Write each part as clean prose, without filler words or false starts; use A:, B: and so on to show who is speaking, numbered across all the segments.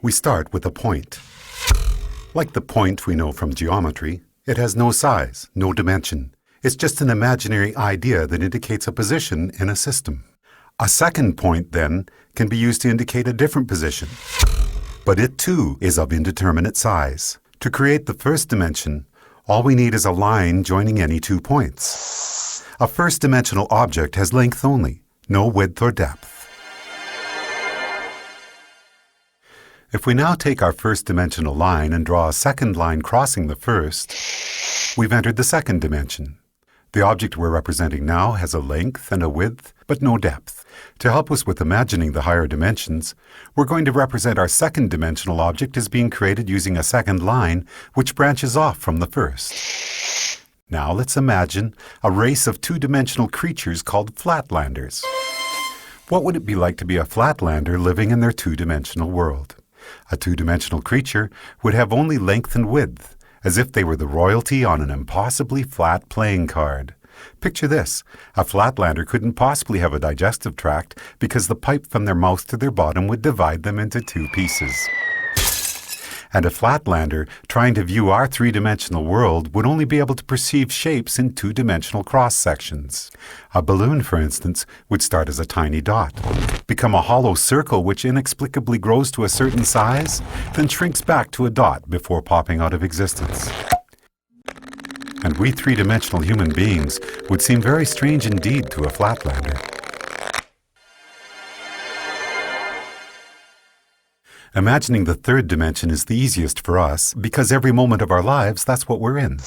A: We start with a point. Like the point we know from geometry, it has no size, no dimension. It's just an imaginary idea that indicates a position in a system. A second point, then, can be used to indicate a different position. But it, too, is of indeterminate size. To create the first dimension, all we need is a line joining any 2 points. A first-dimensional object has length only, no width or depth. If we now take our first-dimensional line and draw a second line crossing the first, we've entered the second dimension. The object we're representing now has a length and a width, but no depth. To help us with imagining the higher dimensions, we're going to represent our second-dimensional object as being created using a second line which branches off from the first. Now let's imagine a race of two-dimensional creatures called flatlanders. What would it be like to be a flatlander living in their two-dimensional world? A two-dimensional creature would have only length and width, as if they were the royalty on an impossibly flat playing card. Picture this. A flatlander couldn't possibly have a digestive tract because the pipe from their mouth to their bottom would divide them into 2 pieces. And a flatlander trying to view our three-dimensional world would only be able to perceive shapes in two-dimensional cross-sections. A balloon, for instance, would start as a tiny dot, become a hollow circle which inexplicably grows to a certain size, then shrinks back to a dot before popping out of existence. And we three-dimensional human beings would seem very strange indeed to a flatlander. Imagining the third dimension is the easiest for us because every moment of our lives, that's what we're in.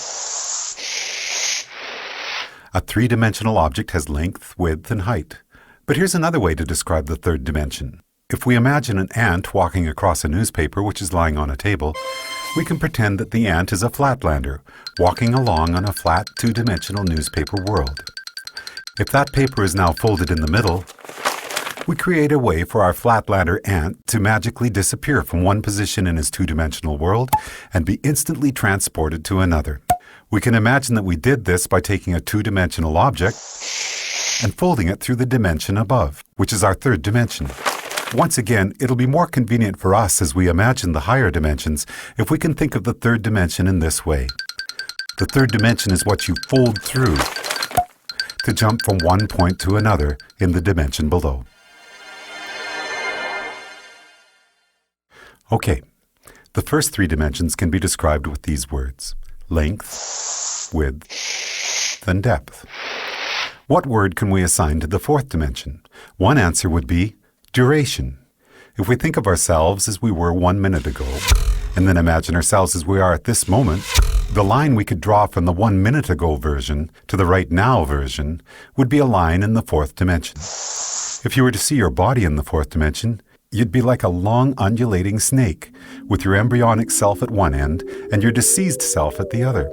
A: A three-dimensional object has length, width, and height. But here's another way to describe the third dimension. If we imagine an ant walking across a newspaper which is lying on a table, we can pretend that the ant is a flatlander walking along on a flat two-dimensional newspaper world. If that paper is now folded in the middle, we create a way for our flatlander ant to magically disappear from one position in his two-dimensional world and be instantly transported to another. We can imagine that we did this by taking a two-dimensional object and folding it through the dimension above, which is our third dimension. Once again, it'll be more convenient for us as we imagine the higher dimensions if we can think of the third dimension in this way. The third dimension is what you fold through to jump from one point to another in the dimension below. Okay, the first 3 dimensions can be described with these words: length, width, and depth. What word can we assign to the fourth dimension? One answer would be duration. If we think of ourselves as we were 1 minute ago, and then imagine ourselves as we are at this moment, the line we could draw from the 1 minute ago version to the right now version would be a line in the fourth dimension. If you were to see your body in the fourth dimension, you'd be like a long undulating snake, with your embryonic self at one end and your deceased self at the other.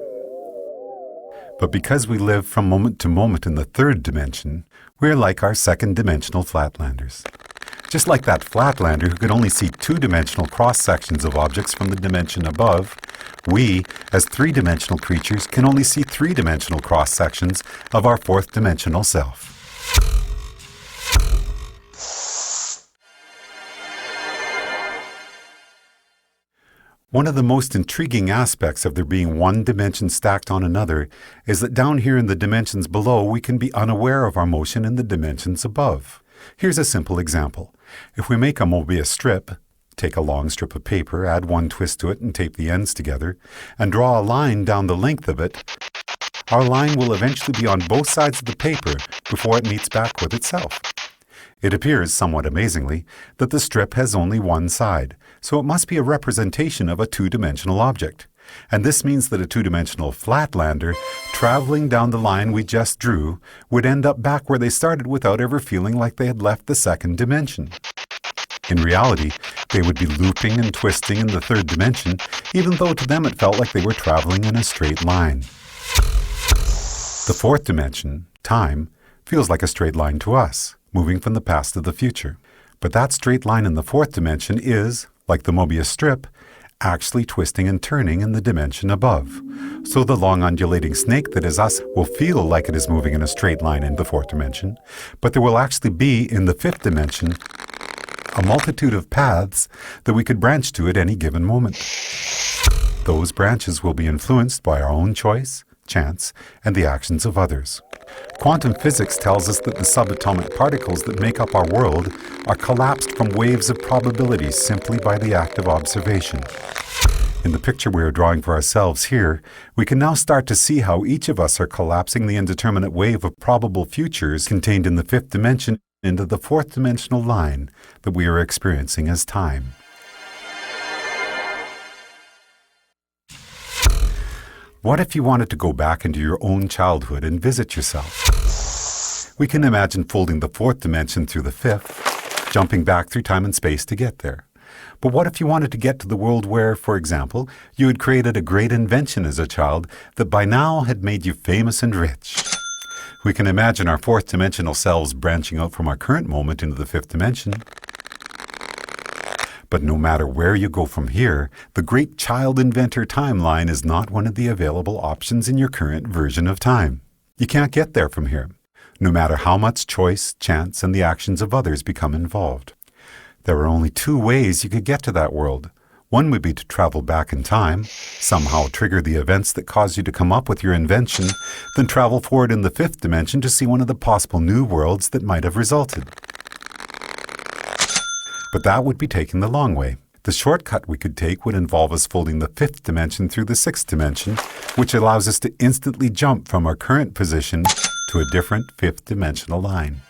A: But because we live from moment to moment in the third dimension, we're like our second-dimensional flatlanders. Just like that flatlander who could only see two-dimensional cross-sections of objects from the dimension above, we, as three-dimensional creatures, can only see three-dimensional cross-sections of our fourth-dimensional self. One of the most intriguing aspects of there being one dimension stacked on another is that down here in the dimensions below, we can be unaware of our motion in the dimensions above. Here's a simple example. If we make a Mobius strip, take a long strip of paper, add one twist to it and tape the ends together, and draw a line down the length of it, our line will eventually be on both sides of the paper before it meets back with itself. It appears, somewhat amazingly, that the strip has only one side, so it must be a representation of a two-dimensional object. And this means that a two-dimensional flatlander, traveling down the line we just drew, would end up back where they started without ever feeling like they had left the second dimension. In reality, they would be looping and twisting in the third dimension, even though to them it felt like they were traveling in a straight line. The fourth dimension, time, feels like a straight line to us, moving from the past to the future. But that straight line in the fourth dimension is, like the Mobius strip, actually twisting and turning in the dimension above. So the long undulating snake that is us will feel like it is moving in a straight line in the fourth dimension, but there will actually be, in the fifth dimension, a multitude of paths that we could branch to at any given moment. Those branches will be influenced by our own choice, chance, and the actions of others. Quantum physics tells us that the subatomic particles that make up our world are collapsed from waves of probability simply by the act of observation. In the picture we are drawing for ourselves here, we can now start to see how each of us are collapsing the indeterminate wave of probable futures contained in the fifth dimension into the fourth dimensional line that we are experiencing as time. What if you wanted to go back into your own childhood and visit yourself? We can imagine folding the fourth dimension through the fifth, jumping back through time and space to get there. But what if you wanted to get to the world where, for example, you had created a great invention as a child that by now had made you famous and rich? We can imagine our fourth dimensional selves branching out from our current moment into the fifth dimension. But no matter where you go from here, the great child inventor timeline is not one of the available options in your current version of time. You can't get there from here, no matter how much choice, chance, and the actions of others become involved. There are only two ways you could get to that world. One would be to travel back in time, somehow trigger the events that caused you to come up with your invention, then travel forward in the fifth dimension to see one of the possible new worlds that might have resulted. But that would be taking the long way. The shortcut we could take would involve us folding the fifth dimension through the sixth dimension, which allows us to instantly jump from our current position to a different fifth dimensional line.